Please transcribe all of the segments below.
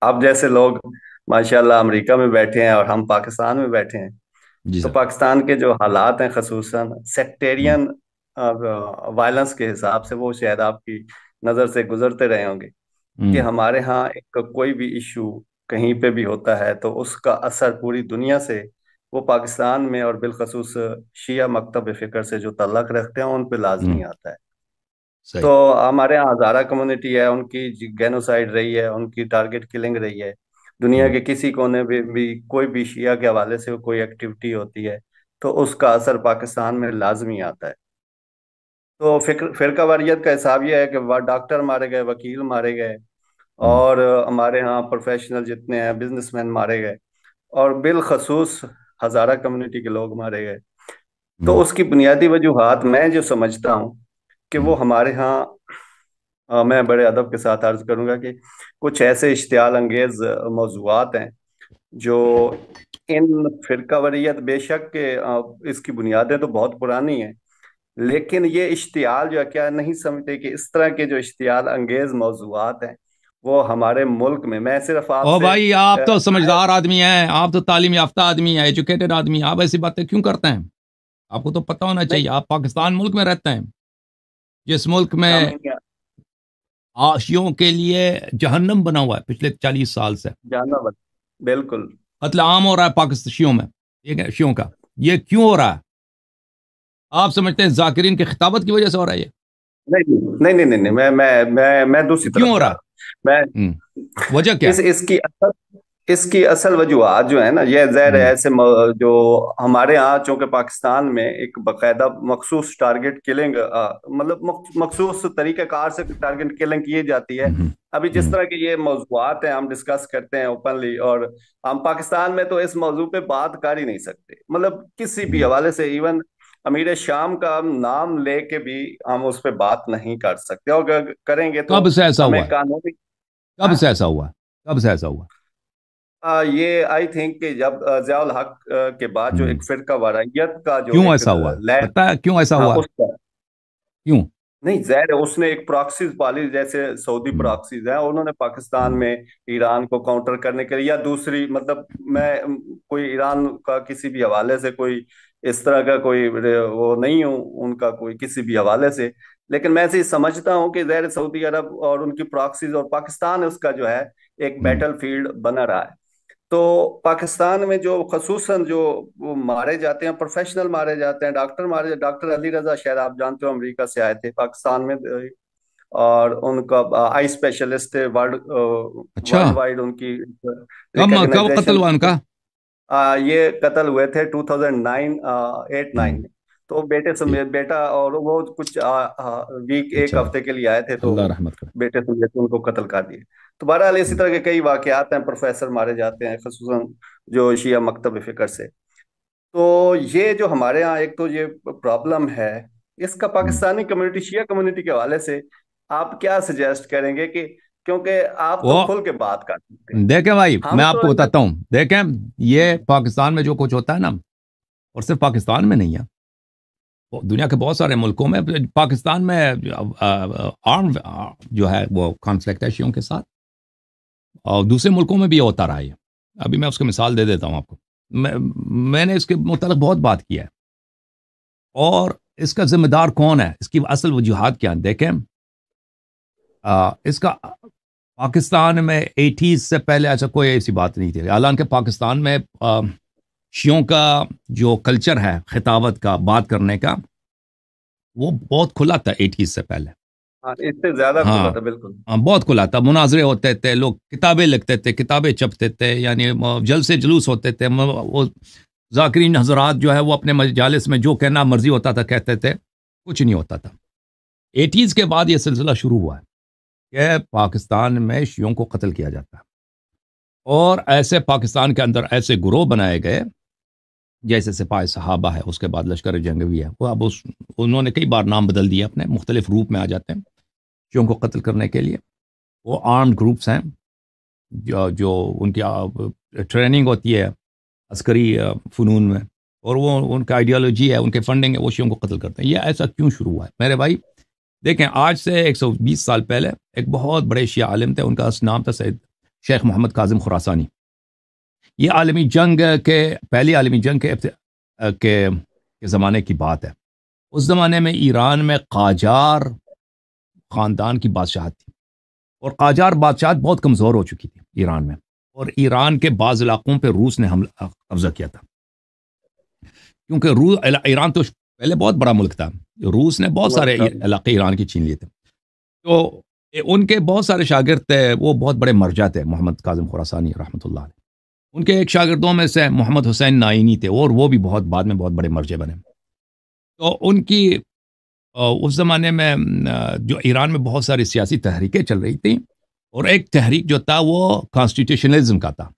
آپ جیسے لوگ ماشاءاللہ امریکہ میں بیٹھے ہیں اور ہم پاکستان میں بیٹھے ہیں، جی تو سر۔ پاکستان کے جو حالات ہیں خصوصاً ہوں سیکٹیرین وائلنس کے حساب سے، وہ شاید آپ کی نظر سے گزرتے رہے ہوں گے کہ ہوں ہمارے ہاں ایک کوئی بھی ایشو کہیں پہ بھی ہوتا ہے تو اس کا اثر پوری دنیا سے، وہ پاکستان میں اور بالخصوص شیعہ مکتب فکر سے جو تعلق رکھتے ہیں ان پہ ہوں لازمی آتا ہے۔ تو صحیح۔ ہمارے یہاں ہزارہ کمیونٹی ہے، ان کی گینوسائڈ رہی ہے، ان کی ٹارگٹ کلنگ رہی ہے۔ دنیا ہوں کے کسی کونے بھی کوئی بھی شیعہ کے حوالے سے کوئی ایکٹیویٹی ہوتی ہے تو اس کا اثر پاکستان میں لازمی آتا ہے۔ تو فرقہ واریت کا حساب یہ ہے کہ ڈاکٹر مارے گئے، وکیل مارے گئے، ہوں اور ہمارے ہاں پروفیشنل جتنے ہیں بزنس مین مارے گئے، اور بالخصوص ہزارہ کمیونٹی کے لوگ مارے گئے۔ تو ہوں اس کی بنیادی وجوہات میں جو سمجھتا ہوں کہ ہوں وہ ہمارے ہاں میں بڑے ادب کے ساتھ عرض کروں گا کہ کچھ ایسے اشتعال انگیز موضوعات ہیں جو ان فرقہ واریت، بے شک کہ اس کی بنیادیں تو بہت پرانی ہیں، لیکن یہ اشتعال جو ہے، کیا نہیں سمجھتے کہ اس طرح کے جو اشتعال انگیز موضوعات ہیں وہ ہمارے ملک میں صرف آپ او سے بھائی، آپ تو سمجھدار آدمی ہیں، آپ تو تعلیم یافتہ آدمی ہیں، ایجوکیٹڈ آدمی ہیں، آپ ایسی باتیں کیوں کرتے ہیں؟ آپ کو تو پتہ ہونا نہیں، چاہیے، آپ پاکستان ملک میں رہتے ہیں، جس ملک میں ہم آشیوں کے لیے جہنم بنا ہوا ہے پچھلے 40 سال سے۔ جانا بالکل قتل عام ہو رہا ہے پاکستان شیوں میں، ٹھیک ہے، شیوں کا۔ یہ کیوں ہو رہا ہے؟ آپ سمجھتے ہیں ذاکرین کی خطابت کی وجہ سے ہو رہا ہے یہ؟ نہیں نہیں نہیں نہیں نہیں، میں دوسری کیوں طرف ہو جا رہا رہا ہوں میں۔ ہے؟ وجہ کیا ہے؟ اس کی اصل وجوہات جو ہے نا، یہ ظاہر ہے ہوں ایسے جو ہمارے ہاں چونکہ پاکستان میں ایک باقاعدہ مخصوص ٹارگٹ کلنگ، مطلب مخصوص طریقہ کار سے ٹارگٹ کلنگ کی جاتی ہے۔ ہوں ابھی جس ہوں طرح کے یہ موضوعات ہیں ہم ڈسکس کرتے ہیں اوپنلی، اور ہم پاکستان میں تو اس موضوع پہ بات کر ہی نہیں سکتے، مطلب کسی بھی ہوں حوالے سے، ایون امیر شام کا ہم نام لے کے بھی ہم اس پہ بات نہیں کر سکتے، اور اگر کریں گے تو کب سے ایسا ہمیں ہوا ہے؟ قانونی کب سے ایسا ہوا ہے؟ کب سے ایسا ہوا؟ یہ آئی تھنک کہ جب ضیاء الحق کے بعد جو ہوں ایک فرقہ واریت کا جو کیوں ایک ایسا ہوا ہے؟ لہر، پتہ ہے کیوں ایسا ہاں ہوا ہے؟ اس کا کیوں؟ نہیں، ظاہر ہے اس نے ایک پراکسیز پالی، جیسے سعودی ہوں پراکسیز ہیں، انہوں نے پاکستان ہوں میں ایران کو کاؤنٹر کرنے کے لیے یا دوسری، مطلب میں کوئی ایران کا کسی بھی حوالے سے کوئی اس طرح کا کوئی وہ نہیں ہوں ان کا کوئی کسی بھی حوالے سے، لیکن میں ایسے ہی سمجھتا ہوں کہ ظاہر سعودی عرب اور ان کی پراکسیز اور پاکستان اس کا جو ہے ایک ہوں بیٹل فیلڈ بنا رہا ہے۔ تو پاکستان میں جو خصوصاً جو وہ مارے جاتے ہیں، پروفیشنل مارے جاتے ہیں، ڈاکٹر مارے جاتے، ڈاکٹر علی رضا شاید آپ جانتے ہو امریکہ سے آئے تھے پاکستان میں، اور ان کا آئی اسپیشلسٹ ورلڈ اچھا، وائڈ ان کی کب قتل ریکگنائزیشن ہوا ان تھی۔ کا؟ یہ قتل ہوئے تھے 2009، 8-9 ہوں میں۔ تو بیٹے ٹھیک، سمیت بیٹا، اور وہ کچھ ویک ایک اچھا، ہفتے کے لیے آئے تھے تو اللہ رحمت کرے۔ بیٹے سمیت ان کو قتل کر دیے۔ تو بہرحال اسی ہوں طرح کے کئی واقعات ہیں، پروفیسر مارے جاتے ہیں خصوصاً جو شیعہ مکتب فکر سے۔ تو یہ جو ہمارے ہاں ایک تو یہ پرابلم ہے، اس کا ہوں پاکستانی کمیونٹی، شیعہ کمیونٹی کے حوالے سے آپ کیا سجیسٹ کریں گے کہ کیونکہ آپ تو وہ کھل کے بات کر سکتے ہیں، دیکھیں بھائی، میں ہم آپ تو کو بتاتا ہوں، دیکھیں، یہ پاکستان میں جو کچھ ہوتا ہے نا، اور صرف پاکستان میں نہیں ہے، وہ دنیا کے بہت سارے ملکوں میں، پاکستان میں آرم جو ہے وہ کانفلکٹ ہے شیعوں کے ساتھ، اور دوسرے ملکوں میں بھی ہوتا رہا ہے۔ ابھی میں اس کی مثال دے دیتا ہوں آپ کو۔ میں میں نے اس کے متعلق بہت بات کی ہے، اور اس کا ذمہ دار کون ہے، اس کی اصل وجوہات کیا ہیں، دیکھیں، اس کا پاکستان میں 80s سے پہلے ایسا کوئی ایسی بات نہیں تھی، حالانکہ پاکستان میں شیعوں کا جو کلچر ہے خطابت کا، بات کرنے کا، وہ بہت کھلا تھا 80s سے پہلے۔ ہاں، اس سے زیادہ کھلا ہاں تھا بالکل۔ بہت کھلا تھا، مناظرے ہوتے تھے، لوگ کتابیں لکھتے تھے، کتابیں چھپتے تھے، یعنی جلسے جلوس ہوتے تھے، وہ ذاکرین حضرات جو ہے وہ اپنے مجالس میں جو کہنا مرضی ہوتا تھا کہتے تھے، کچھ نہیں ہوتا تھا۔ 80s کے بعد یہ سلسلہ شروع ہوا ہے کہ پاکستان میں شیعوں کو قتل کیا جاتا ہے، اور ایسے پاکستان کے اندر ایسے گروہ بنائے گئے، جیسے سپاہ صحابہ ہے، اس کے بعد لشکر جنگی ہے، وہ اب انہوں نے کئی بار نام بدل دیا، اپنے مختلف روپ میں آ جاتے ہیں شیعوں کو قتل کرنے کے لیے۔ وہ آرمڈ گروپس ہیں، جو ان کی ٹریننگ ہوتی ہے عسکری فنون میں، اور وہ ان کا آئیڈیالوجی ہے، ان کے فنڈنگ ہے، وہ شیعوں کو قتل کرتے ہیں۔ یہ ایسا کیوں شروع ہوا ہے میرے بھائی؟ دیکھیں، آج سے 120 سال پہلے ایک بہت بڑے شیعہ عالم تھے، ان کا نام تھا سید شیخ محمد کاظم خراسانی. یہ عالمی جنگ کے پہلی عالمی جنگ کے زمانے کی بات ہے. اس زمانے میں ایران میں قاجار خاندان کی بادشاہت تھی، اور قاجار بادشاہت بہت کمزور ہو چکی تھی ایران میں، اور ایران کے بعض علاقوں پہ روس نے حملہ قبضہ کیا تھا. کیونکہ ایران تو پہلے بہت بڑا ملک تھا، روس نے بہت سارے علاقے ایران کی چھین لیے تھے. تو ان کے بہت سارے شاگرد تھے، وہ بہت بڑے مرجع تھے، محمد کاظم خراسانی رحمۃ اللہ علیہ. ان کے ایک شاگردوں میں سے محمد حسین نائینی تھے، اور وہ بھی بعد میں بہت بڑے مرجع بنے. تو ان کی اس زمانے میں جو ایران میں بہت ساری سیاسی تحریکیں چل رہی تھیں، اور ایک تحریک جو تھا وہ کانسٹیٹیوشنلزم کا تھا،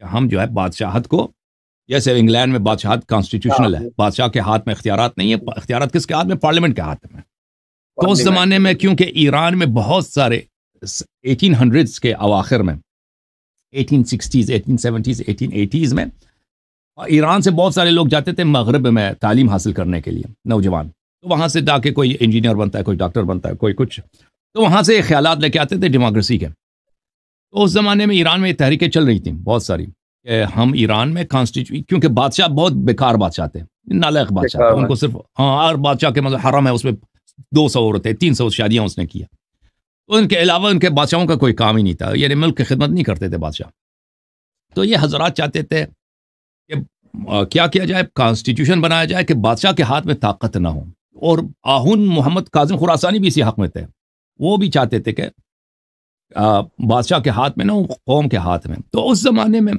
کہ ہم جو ہے بادشاہت کو، جیسے انگلینڈ میں بادشاہت کانسٹیٹیوشنل ہے، بادشاہ کے ہاتھ میں اختیارات نہیں ہے، اختیارات کس کے ہاتھ میں؟ پارلیمنٹ کے ہاتھ میں. تو اس زمانے میں کیونکہ ایران میں بہت سارے 1800s کے اواخر میں، 1860s 1870s 1880s میں ایران سے بہت سارے لوگ جاتے تھے مغرب میں تعلیم حاصل کرنے کے لیے، نوجوان. تو وہاں سے جا کے کوئی انجینئر بنتا ہے، کوئی ڈاکٹر بنتا ہے، کوئی کچھ. تو وہاں سے خیالات لے کے آتے تھے ڈیموکریسی کے. تو اس زمانے میں ایران میں یہ تحریکیں چل رہی تھیں بہت ساری، کہ ہم ایران میں کیونکہ بادشاہ بہت بیکار بادشاہ تھے، نالائق بادشاہ تھے. ان کو صرف ہر بادشاہ کے مطلب حرم ہے، اس میں 200 عورتیں، 300 شادیاں اس نے کیا. تو ان کے علاوہ ان کے بادشاہوں کا کوئی کام ہی نہیں تھا، یعنی ملک کی خدمت نہیں کرتے تھے بادشاہ. تو یہ حضرات چاہتے تھے کہ کیا کیا جائے، کانسٹیٹیوشن بنایا جائے کہ بادشاہ کے ہاتھ میں طاقت نہ ہو. اور آہن محمد کاظم خراسانی بھی اسی حق میں تھے. وہ بھی چاہتے تھے کہ بادشاہ کے ہاتھ میں نہ ہو، قوم کے ہاتھ میں. تو اس زمانے میں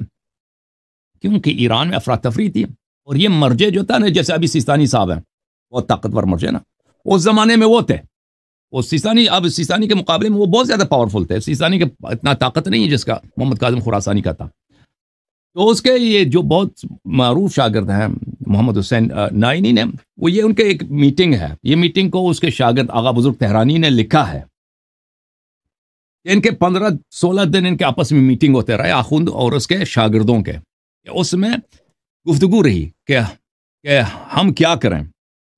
کیونکہ ایران میں افراتفری تھی، اور یہ مرجع جو تھا نا، جیسے ابھی سیستانی صاحب ہیں، بہت طاقتور مرجع نا، اس زمانے میں وہ تھے. وہ سیستانی کے مقابلے میں وہ بہت زیادہ پاورفل تھے. سیستانی کے اتنا طاقت نہیں ہے جس کا محمد کاظم خراسانی کا تھا. تو اس کے یہ جو بہت معروف شاگرد ہیں محمد حسین نائینی نے، وہ یہ ان کے ایک میٹنگ ہے، یہ میٹنگ کو اس کے شاگرد آغا بزرگ تہرانی نے لکھا ہے. ان کے 15-16 دن ان کے آپس میں میٹنگ ہوتے رہے، آخوند اور اس کے شاگردوں کے. اس میں گفتگو رہی کہ ہم کیا کریں.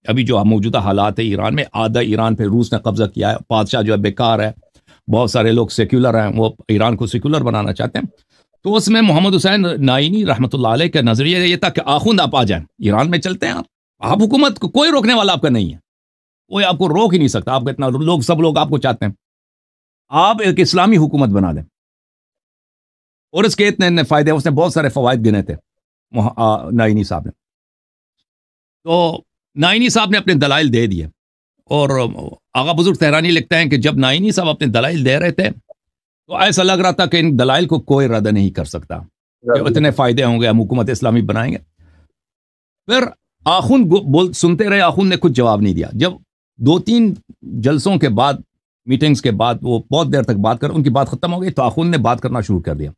ابھی جو موجودہ حالات ہے ایران میں، آدھا ایران پہ روس نے قبضہ کیا ہے، بادشاہ جو ہے بیکار ہے، بہت سارے لوگ سیکولر ہیں، وہ ایران کو سیکولر بنانا چاہتے ہیں. تو اس میں محمد حسین نائینی رحمۃ اللہ علیہ کا نظریہ یہ تھا کہ آخوند آپ آ جائیں، ایران میں چلتے ہیں. آپ حکومت کو کوئی روکنے والا آپ کا نہیں ہے، کوئی آپ کو روک ہی نہیں سکتا. آپ کا اتنا سب لوگ آپ کو چاہتے ہیں، آپ ایک اسلامی حکومت بنا دیں. اور اس کے اتنے فائدے، اس نے بہت سارے فوائد گنے تھے نائینی صاحب نے. تو نائینی صاحب نے اپنے دلائل دے دیے، اور آغا بزرگ تہرانی لکھتے ہیں کہ جب نائینی صاحب اپنے دلائل دے رہے تھے تو ایسا لگ رہا تھا کہ ان دلائل کو کوئی رد نہیں کر سکتا، کہ اتنے فائدے ہوں گے، ہم حکومت اسلامی بنائیں گے. پھر آخوند سنتے رہے، آخوند نے کچھ جواب نہیں دیا. جب 2-3 جلسوں کے بعد، میٹنگز کے بعد، وہ بہت دیر تک بات کر، ان کی بات ختم ہو گئی تو آخوند نے بات کرنا شروع کر دیا.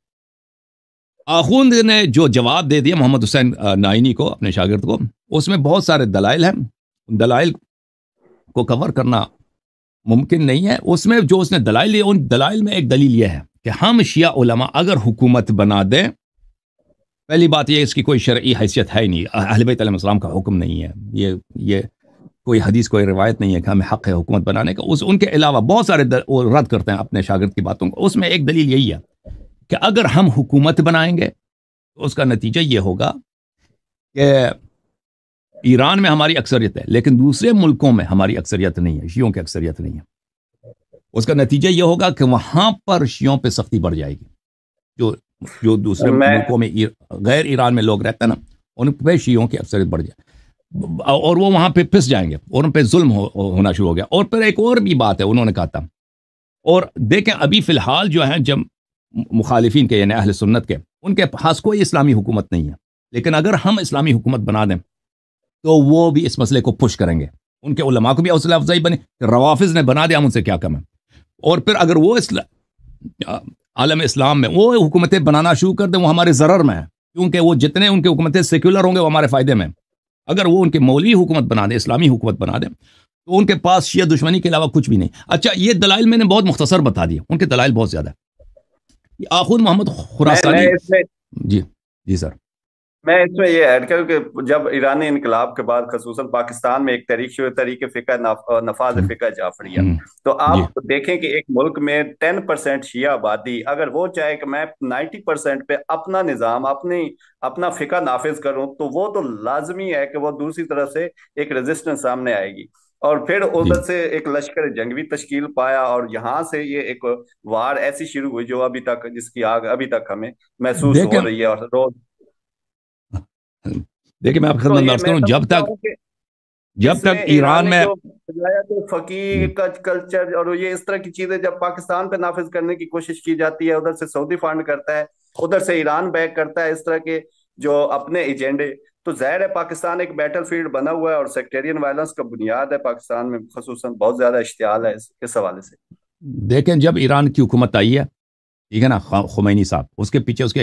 آخوند نے جو جواب دے دیا محمد حسین نائینی کو، اپنے شاگرد کو، اس میں بہت سارے دلائل ہیں. دلائل کو کور کرنا ممکن نہیں ہے. اس میں جو اس نے دلائل لیے، ان دلائل میں ایک دلیل یہ ہے کہ ہم شیعہ علماء اگر حکومت بنا دیں، پہلی بات یہ اس کی کوئی شرعی حیثیت ہے ہی نہیں، اہل بیت علیہ السلام کا حکم نہیں ہے، یہ کوئی حدیث، کوئی روایت نہیں ہے کہ ہمیں حق ہے حکومت بنانے کا. ان کے علاوہ بہت سارے وہ رد کرتے ہیں اپنے شاگرد کی باتوں کو. اس میں ایک دلیل یہی ہے کہ اگر ہم حکومت بنائیں گے تو اس کا نتیجہ یہ ہوگا کہ ایران میں ہماری اکثریت ہے، لیکن دوسرے ملکوں میں ہماری اکثریت نہیں ہے، شیعوں کی اکثریت نہیں ہے. اس کا نتیجہ یہ ہوگا کہ وہاں پر شیعوں پہ سختی بڑھ جائے گی. جو دوسرے ملکوں میں غیر ایران میں لوگ رہتے ہیں نا، ان پہ شیعوں کی اکثریت بڑھ جائے، اور وہ وہاں پہ پھنس جائیں گے، اور ان پہ ظلم ہونا شروع ہو گیا. اور پھر ایک اور بھی بات ہے، انہوں نے کہا تھا، اور دیکھیں ابھی فی الحال جو ہیں جب مخالفین کے، یعنی اہل سنت کے، ان کے پاس کوئی اسلامی حکومت نہیں ہے، لیکن اگر ہم اسلامی حکومت بنا دیں تو وہ بھی اس مسئلے کو پش کریں گے. ان کے علماء کو بھی حوصلہ افزائی بنے کہ روافظ نے بنا دیا، ہم ان سے کیا کم ہے. اور پھر اگر وہ عالم اسلام میں وہ حکومتیں بنانا شروع کر دیں، وہ ہمارے ضرر میں ہیں، کیونکہ وہ جتنے ان کے حکومتیں سیکولر ہوں گے وہ ہمارے فائدے میں. اگر وہ ان کے مولوی حکومت بنا دیں، اسلامی حکومت بنا دیں، تو ان کے پاس شیعہ دشمنی کے علاوہ کچھ بھی نہیں. اچھا، یہ دلائل میں نے بہت مختصر بتا دیے، ان کے دلائل بہت زیادہ ہے. آخوند محمد خراسانی. جی سر. میں اس میں یہ ایڈ کروں کہ جب ایرانی انقلاب کے بعد خصوصاً پاکستان میں ایک تحریک شروع، تحریک فقہ نفاذ ہوں، فقہ جعفریہ، ہوں، تو جی آپ دیکھیں کہ ایک ملک میں 10% شیعہ آبادی اگر وہ چاہے کہ میں 90% پہ اپنا نظام اپنا فقہ نافذ کروں، تو وہ تو لازمی ہے کہ وہ دوسری طرف سے ایک ریزسٹنس سامنے آئے گی، اور پھر جی ادھر سے ایک لشکر جنگ بھی تشکیل پایا، اور یہاں سے یہ ایک وار ایسی شروع ہوئی جو ابھی تک، جس کی آگ ابھی تک ہمیں محسوس دیکھیں ہو رہی ہے اور روز. دیکھیں میں آپ کی تو خدمت میں یہ عرض میں کروں، سمجھتا ہوں کہ جب اس تک میں ایران ایران نے میں جو بجایا تو فقیر کا کلچر اور یہ اس طرح کی چیزیں جب پاکستان پہ نافذ کرنے کی کوشش کی جاتی ہے، ادھر سے سعودی فنڈ کرتا ہے، ادھر سے ایران بیک کرتا ہے اس طرح کے جو اپنے ایجنڈے، تو ظاہر ہے پاکستان ایک بیٹل فیلڈ بنا ہوا ہے، اور سیکٹیرین وائلنس کا بنیاد ہے پاکستان میں، خصوصاً بہت زیادہ اشتعال ہے اس حوالے سے. دیکھیں جب ایران کی حکومت آئی ہے، ٹھیک ہے نا، خمینی صاحب، اس کے پیچھے اس کے